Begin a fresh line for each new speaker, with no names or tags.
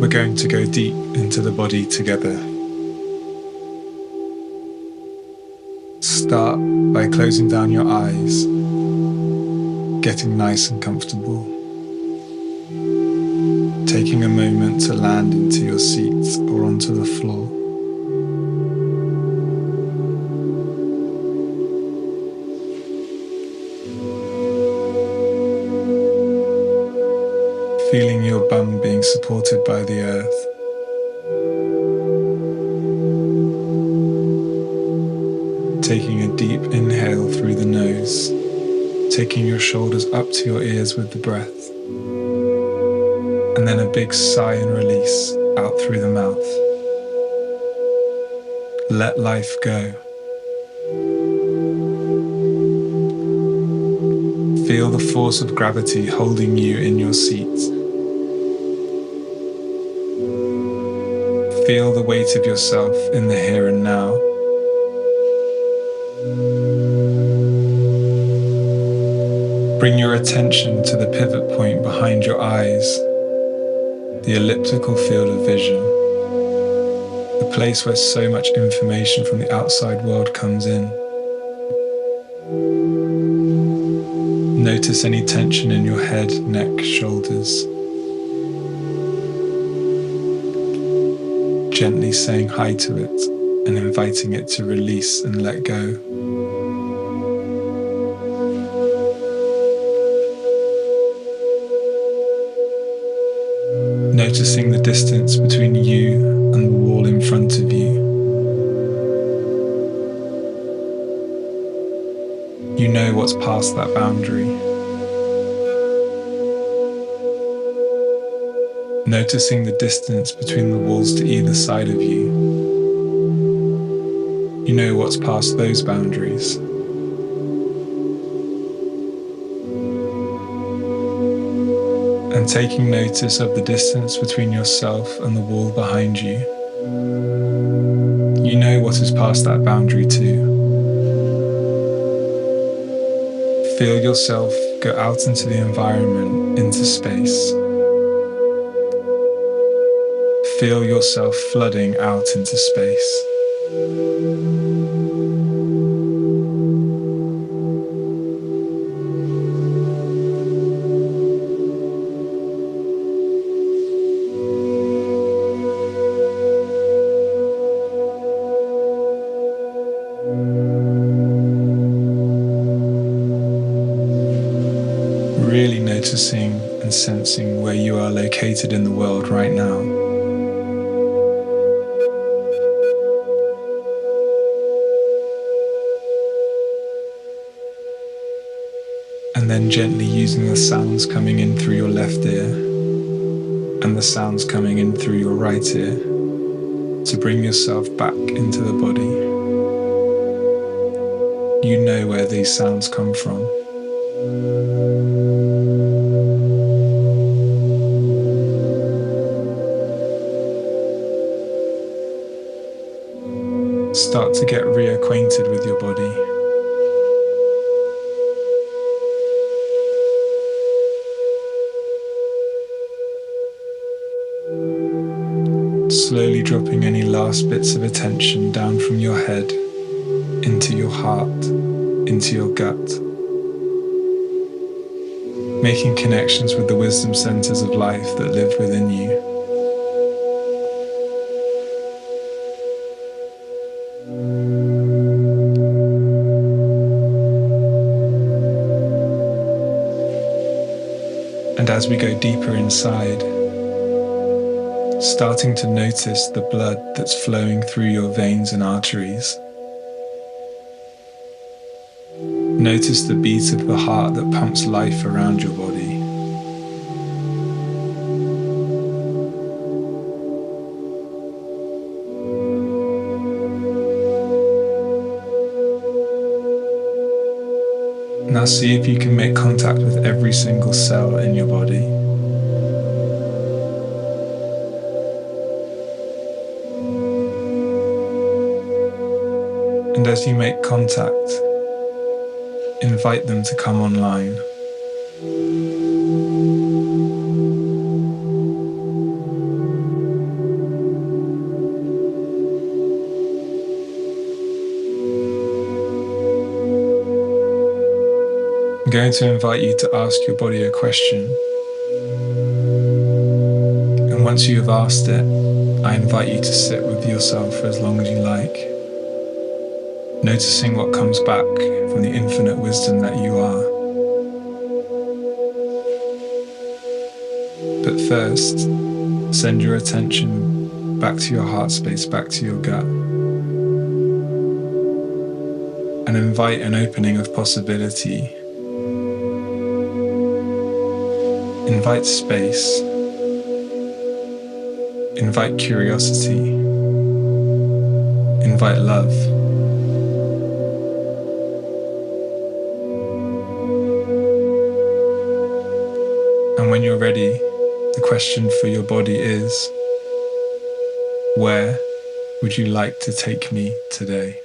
We're going to go deep into the body together. Start by closing down your eyes, getting nice and comfortable. Taking a moment to land into your seat or onto the floor. Feeling your bum being supported by the earth. Taking a deep inhale through the nose, taking your shoulders up to your ears with the breath, and then a big sigh and release out through the mouth. Let life go. Feel the force of gravity holding you in your seat. Feel the weight of yourself in the here and now. Bring your attention to the pivot point behind your eyes, the elliptical field of vision, the place where so much information from the outside world comes in. Notice any tension in your head, neck, shoulders. Gently saying hi to it and inviting it to release and let go. Noticing the distance between you and the wall in front of you. You know what's past that boundary. Noticing the distance between the walls to either side of you. You know what's past those boundaries. And taking notice of the distance between yourself and the wall behind you. You know what is past that boundary too. Feel yourself go out into the environment, into space. Feel yourself flooding out into space. Really noticing and sensing where you are located in the world right now. And then gently using the sounds coming in through your left ear and the sounds coming in through your right ear to bring yourself back into the body. You know where these sounds come from. Start to get reacquainted with your body. Slowly dropping any last bits of attention down from your head, into your heart, into your gut. Making connections with the wisdom centers of life that live within you. And as we go deeper inside, starting to notice the blood that's flowing through your veins and arteries. Notice the beat of the heart that pumps life around your body. Now see if you can make contact with every single cell in your body. And as you make contact, invite them to come online. going to invite you to ask your body a question. And once you have asked it, I invite you to sit with yourself for as long as you like, noticing what comes back from the infinite wisdom that you are. But first, send your attention back to your heart space, back to your gut, and invite an opening of possibility. Invite space. Invite curiosity. Invite love. And when you're ready, the question for your body is, where would you like to take me today?